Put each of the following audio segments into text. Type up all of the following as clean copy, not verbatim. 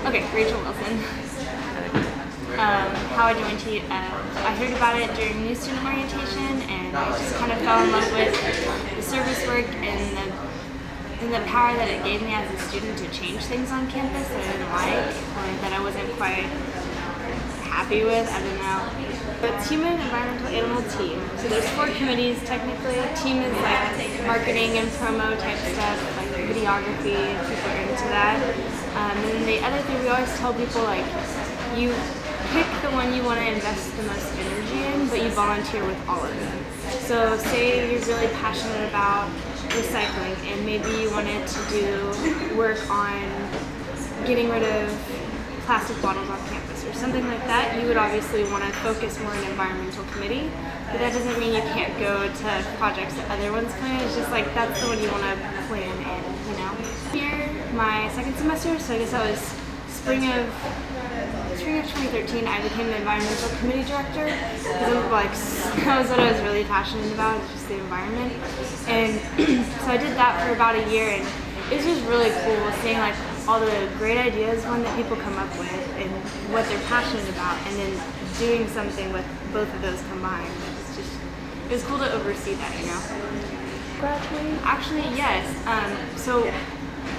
Okay, Rachel Wilson. How I joined H.E.A.T. I heard about it during new student orientation, and I just kind of fell in love with the service work and the power that it gave me as a student to change things on campus that I didn't like, or that I wasn't quite happy with. I don't know. It's human, environmental, animal, team. So there's 4 committees technically. Team is like marketing and promo type stuff, like videography, if people are into that. And then the other thing, we always tell people, like, you pick the one you want to invest the most energy in, but you volunteer with all of them. So say you're really passionate about recycling and maybe you wanted to do work on getting rid of plastic bottles off campus or something like that, you would obviously want to focus more on environmental committee, but that doesn't mean you can't go to projects that other ones plan. It's just like that's the one you want to plan in, you know. Here, my second semester, so I guess that was spring of 2013, I became the environmental committee director because like that was what I was really passionate about, just the environment. And so I did that for about a year, and it was just really cool seeing like all the great ideas that people come up with and what they're passionate about, and then doing something with both of those combined. It was cool to oversee that, you know. Graduate? Actually, yes. So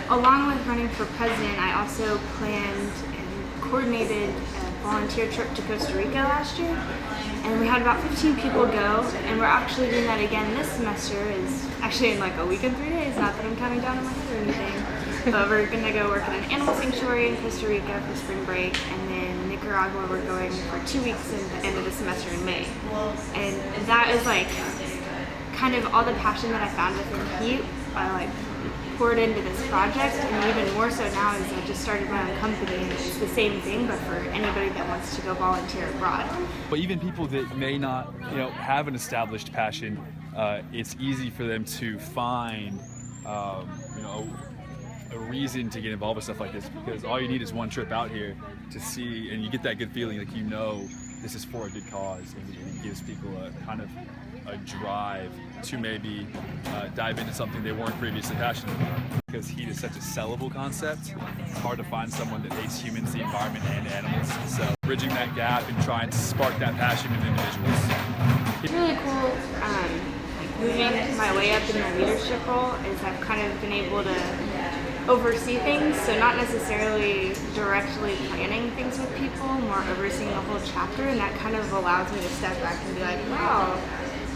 along with running for president, I also planned and coordinated a volunteer trip to Costa Rica last year, and we had about 15 people go, and we're actually doing that again this semester. Is actually in like a week and 3 days, not that I'm counting down on my head or anything, but we're gonna go work at an animal sanctuary in Costa Rica for spring break, and then Nicaragua we're going for 2 weeks at the end of the semester in May. And that is like kind of all the passion that I found within H.E.A.T. I like poured into this project, and even more so now is I just started my own company, and it's the same thing but for anybody that wants to go volunteer abroad. But even people that may not, have an established passion, it's easy for them to find, a reason to get involved with stuff like this, because all you need is one trip out here to see, and you get that good feeling, like this is for a good cause, and it gives people a kind of a drive to maybe dive into something they weren't previously passionate about. Because heat is such a sellable concept, it's hard to find someone that hates humans, the environment, and animals. So bridging that gap and trying to spark that passion in individuals. It's really cool moving my way up in the leadership role is I've kind of been able to oversee things, so not necessarily directly planning things with people, more overseeing the whole chapter, and that kind of allows me to step back and be like, wow,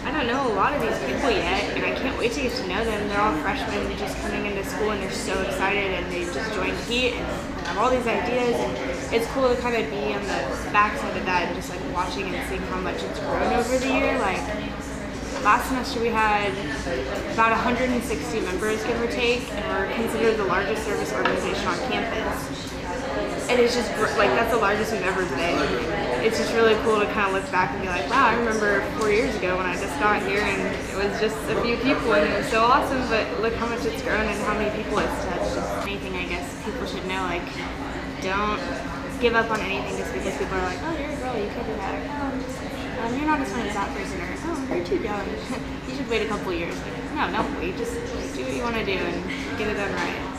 I don't know a lot of these people yet, and I can't wait to get to know them. They're all freshmen just coming into school, and they're so excited, and they just joined H.E.A.T. and have all these ideas, and it's cool to kind of be on the backside of that and just like watching and seeing how much it's grown over the year. Like last semester we had about 160 members, give or take, and we're considered the largest service organization on campus. And it's just like that's the largest we've ever been. It's just really cool to kind of look back and be like, wow, I remember 4 years ago when I just got here and it was just a few people and it was so awesome, but look how much it's grown and how many people it's touched. Anything I guess people should know, like, don't give up on anything just because people are like, oh, you're a girl, you can't do that, or you're not as fun as that person, or oh, you're too young, you should wait a couple years. Like, no, don't wait, just do what you want to do and get it done right.